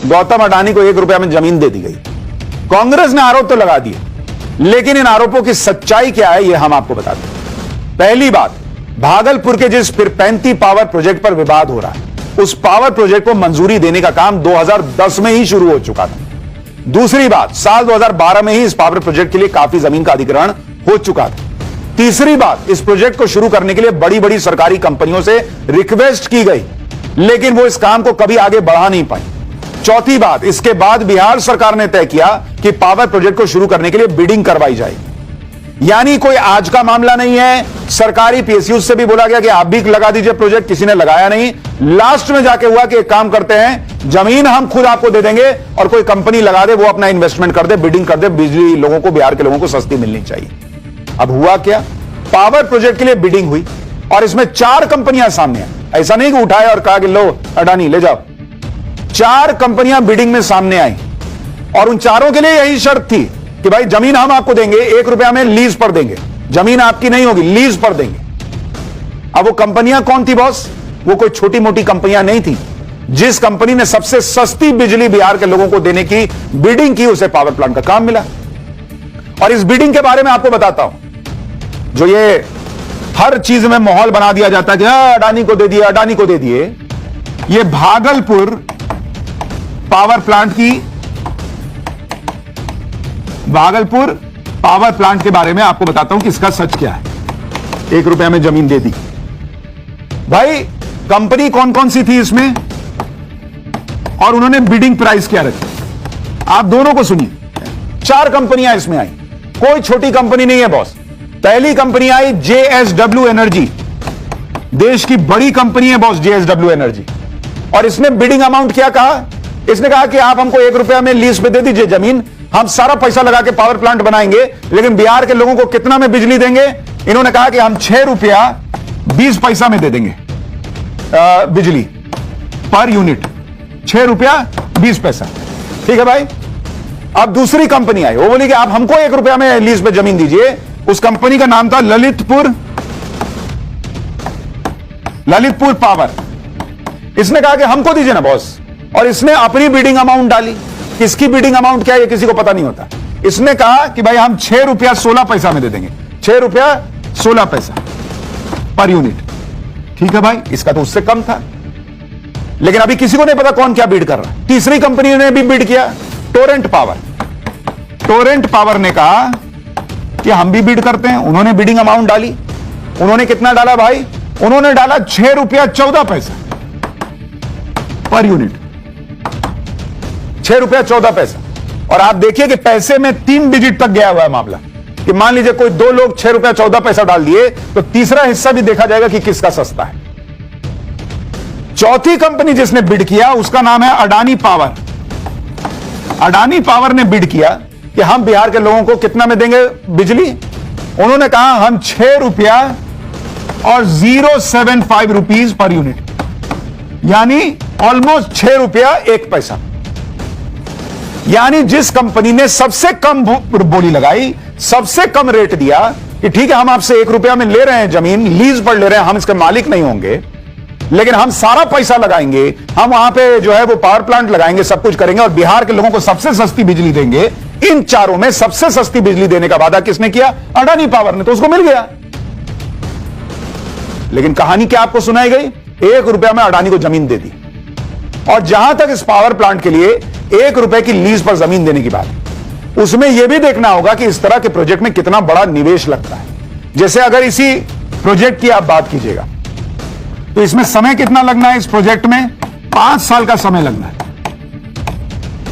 गौतम अडानी को 1 रुपया में जमीन दे दी गई। कांग्रेस ने आरोप तो लगा दिए, लेकिन इन आरोपों की सच्चाई क्या है यह हम आपको बताते हैं। पहली बात, भागलपुर के जिस पिरपैंती पावर प्रोजेक्ट पर विवाद हो रहा है, उस पावर प्रोजेक्ट को मंजूरी देने का काम 2010 में ही शुरू हो चुका था। दूसरी बात, साल 2012 में ही इस पावर प्रोजेक्ट के लिए काफी जमीन का अधिग्रहण हो चुका था। तीसरी बात, इस प्रोजेक्ट को शुरू करने के लिए बड़ी बड़ी सरकारी कंपनियों से रिक्वेस्ट की गई, लेकिन वो इस काम को कभी आगे बढ़ा नहीं पाई। चौथी बात, इसके बाद बिहार सरकार ने तय किया कि पावर प्रोजेक्ट को शुरू करने के लिए बिडिंग करवाई जाएगी। यानी कोई आज का मामला नहीं है। सरकारी पीएसयू से भी बोला गया कि आप भी लगा दीजिए प्रोजेक्ट, किसी ने लगाया नहीं। लास्ट में जाके हुआ कि एक काम करते हैं, जमीन हम खुद आपको दे देंगे और कोई कंपनी लगा दे, वो अपना इन्वेस्टमेंट कर दे, बिडिंग कर दे, बिजली लोगों को, बिहार के लोगों को सस्ती मिलनी चाहिए। अब हुआ क्या, पावर प्रोजेक्ट के लिए बिडिंग हुई और इसमें 4 कंपनियां सामने आई। ऐसा नहीं कि उठाए और कहा कि लो अडानी ले जाओ। 4 कंपनियां बिडिंग में सामने आई और उन चारों के लिए यही शर्त थी कि भाई जमीन हम आपको देंगे, 1 रुपया में लीज पर देंगे, जमीन आपकी नहीं होगी, लीज पर देंगे। अब वो कंपनियां कौन थी बॉस? वो कोई छोटी मोटी कंपनियां नहीं थी। जिस कंपनी ने सबसे सस्ती बिजली बिहार के लोगों को देने की बिडिंग की, उसे पावर प्लांट का काम मिला। और इस बिडिंग के बारे में आपको बताता हूं, जो ये हर चीज में माहौल बना दिया जाता है कि अडानी को दे दिए, अडानी को दे दिए। ये भागलपुर पावर प्लांट के बारे में आपको बताता हूं कि इसका सच क्या है। 1 रुपया में जमीन दे दी। भाई कंपनी कौन कौन सी थी इसमें और उन्होंने बिडिंग प्राइस क्या रखी, आप दोनों को सुनिए। 4 कंपनियां इसमें आई, कोई छोटी कंपनी नहीं है बॉस। पहली कंपनी आई JSW एनर्जी, देश की बड़ी कंपनी है बॉस JSW एनर्जी। और इसने बिडिंग अमाउंट क्या कहा? इसने कहा कि आप हमको 1 रुपया में लीज पे दे दीजिए जमीन, हम सारा पैसा लगा के पावर प्लांट बनाएंगे, लेकिन बिहार के लोगों को कितना में बिजली देंगे? इन्होंने कहा कि हम 6 रुपया 20 पैसा में दे देंगे बिजली पर यूनिट, 6 रुपया 20 पैसा। ठीक है भाई। अब दूसरी कंपनी आई, वो बोली कि आप हमको 1 रुपया में लीज पे जमीन दीजिए। उस कंपनी का नाम था ललितपुर पावर। इसने कहा कि हमको दीजिए ना बॉस, और इसने अपनी बिडिंग अमाउंट डाली। किसकी बिडिंग अमाउंट क्या है ये किसी को पता नहीं होता। इसने कहा कि भाई हम 6 रुपया 16 पैसा में दे देंगे, 6 रुपया 16 पैसा पर यूनिट। ठीक है भाई, इसका तो उससे कम था, लेकिन अभी किसी को नहीं पता कौन क्या बिड कर रहा है। तीसरी कंपनी ने भी बिड किया, टोरेंट पावर ने कहा कि हम भी बिड करते हैं। उन्होंने बिडिंग अमाउंट डाली। उन्होंने कितना डाला भाई? उन्होंने डाला 6 रुपया 14 पैसा पर यूनिट, 6 रुपया 14 पैसा। और आप देखिए कि पैसे में 3 डिजिट तक गया हुआ है मामला, कि मान लीजिए कोई 2 लोग 6 रुपया 14 पैसा डाल दिए, तो तीसरा हिस्सा भी देखा जाएगा कि किसका सस्ता है। चौथी कंपनी जिसने बिड किया उसका नाम है अडानी पावर। अडानी पावर ने बिड किया कि हम बिहार के लोगों को कितना में देंगे बिजली? उन्होंने कहा हम 6 रुपया और 075 रुपीज पर यूनिट, यानी ऑलमोस्ट 6 रुपया 1 पैसा। यानी जिस कंपनी ने सबसे कम बोली लगाई, सबसे कम रेट दिया कि ठीक है हम आपसे 1 रुपया में ले रहे हैं जमीन, लीज पर ले रहे हैं, हम इसके मालिक नहीं होंगे, लेकिन हम सारा पैसा लगाएंगे, हम वहां पे जो है वो पावर प्लांट लगाएंगे, सब कुछ करेंगे और बिहार के लोगों को सबसे सस्ती बिजली देंगे। इन चारों में सबसे सस्ती बिजली देने का वादा किसने किया? अडानी पावर ने। तो उसको मिल गया। लेकिन कहानी क्या आपको सुनाई गई? 1 रुपया में अडानी को जमीन दे दी। और जहां तक इस पावर प्लांट के लिए 1 रुपए की लीज पर जमीन देने की बात, उसमें यह भी देखना होगा कि इस तरह के प्रोजेक्ट में कितना बड़ा निवेश लगता है। जैसे अगर इसी प्रोजेक्ट की आप बात कीजिएगा तो इसमें समय कितना लगना है? इस प्रोजेक्ट में 5 साल का समय लगना है।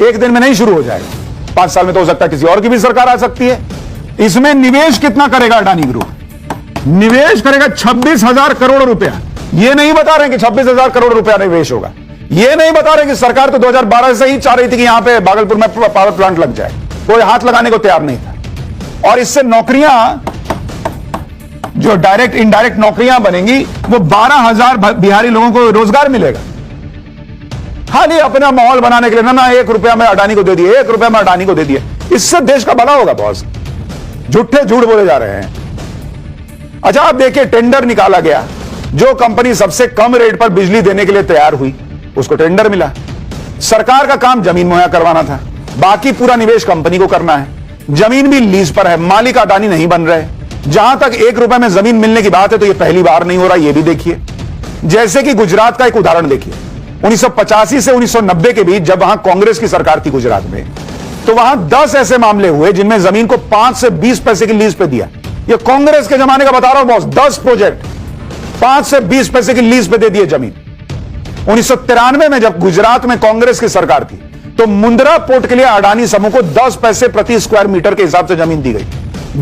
एक दिन में नहीं शुरू हो जाएगा, 5 साल में तो हो सकता है किसी और की भी सरकार आ सकती है। इसमें निवेश कितना करेगा अडानी ग्रुप? निवेश करेगा 26,000 करोड़ रुपया। यह नहीं बता रहे कि 26,000 करोड़ रुपया निवेश होगा। यह नहीं बता रहे कि सरकार तो 2012 से ही चाह रही थी कि यहां पे भागलपुर में पावर प्लांट लग जाए, कोई हाथ लगाने को तैयार नहीं था। और इससे नौकरियां, जो डायरेक्ट इनडायरेक्ट नौकरियां बनेंगी, वो 12,000 बिहारी लोगों को रोजगार मिलेगा। खाली अपना माहौल बनाने के लिए ना 1 रुपया में अडानी को दे दिए, 1 रुपया में अडानी को दे दिए। इससे देश का भला होगा बॉस? झूठे झूठ बोले जा रहे हैं। अच्छा आप देखिए, टेंडर निकाला गया, जो कंपनी सबसे कम रेट पर बिजली देने के लिए तैयार हुई उसको टेंडर मिला। सरकार का काम जमीन मुहैया करवाना था, बाकी पूरा निवेश कंपनी को करना है। जमीन भी लीज पर है, मालिक अडानी नहीं बन रहे। जहां तक 1 रुपए में जमीन मिलने की बात है तो यह पहली बार नहीं हो रहा, यह भी देखिए। जैसे कि गुजरात का एक उदाहरण देखिए, 1985 से 1990 के बीच जब वहां कांग्रेस की सरकार थी गुजरात में, तो वहां 10 ऐसे मामले हुए जिनमें जमीन को 5 से 20 पैसे की लीज पे दिया। यह कांग्रेस के जमाने का बता रहा हूं बॉस, 10 प्रोजेक्ट 5 से 20 पैसे की लीज पे दे दिए जमीन। 1993 में जब गुजरात में कांग्रेस की सरकार थी तो मुंद्रा पोर्ट के लिए अडानी समूह को 10 पैसे प्रति स्क्वायर मीटर के हिसाब से जमीन दी गई।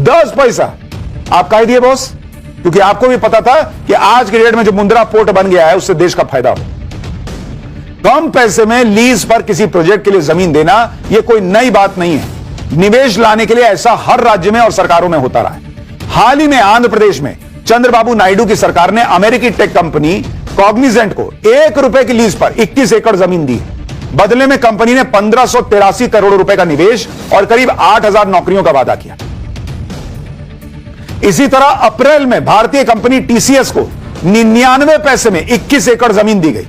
10 पैसा आप कह दिए बॉस, क्योंकि आपको भी पता था कि आज के डेट में जो मुंद्रा पोर्ट बन गया है उससे देश का फायदा हो। कम पैसे में लीज पर किसी प्रोजेक्ट के लिए जमीन देना यह कोई नई बात नहीं है। निवेश लाने के लिए ऐसा हर राज्य में और सरकारों में होता रहा है। हाल ही में आंध्र प्रदेश में चंद्रबाबू नायडू की सरकार ने अमेरिकी टेक कंपनी कॉग्निजेंट को 1 रुपए की लीज पर 21 एकड़ जमीन दी है। बदले में कंपनी ने 1583 करोड़ रुपए का निवेश और करीब 8000 नौकरियों का वादा किया। इसी तरह अप्रैल में भारतीय कंपनी टीसीएस को 99 पैसे में 21 एकड़ जमीन दी गई।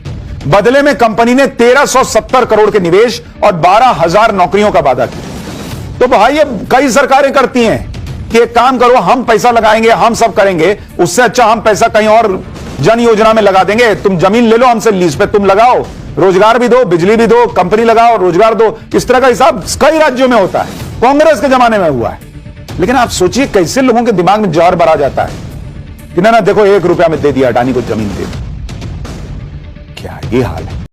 बदले में कंपनी ने 1370 करोड़ के निवेश और 12000 नौकरियों का वादा किया। तो भाई ये कई सरकारें करती हैं कि एक काम करो, हम पैसा लगाएंगे, हम सब करेंगे, उससे अच्छा हम पैसा कहीं और जन योजना में लगा देंगे। तुम जमीन ले लो हमसे लीज पे, तुम लगाओ, रोजगार भी दो, बिजली भी दो, कंपनी लगाओ, रोजगार दो। इस तरह का हिसाब कई राज्यों में होता है, कांग्रेस के जमाने में हुआ है। लेकिन आप सोचिए कैसे लोगों के दिमाग में जहर भरा जाता है कि ना देखो 1 रुपया में दे दिया अडानी को जमीन दे दी। क्या ये हाल है?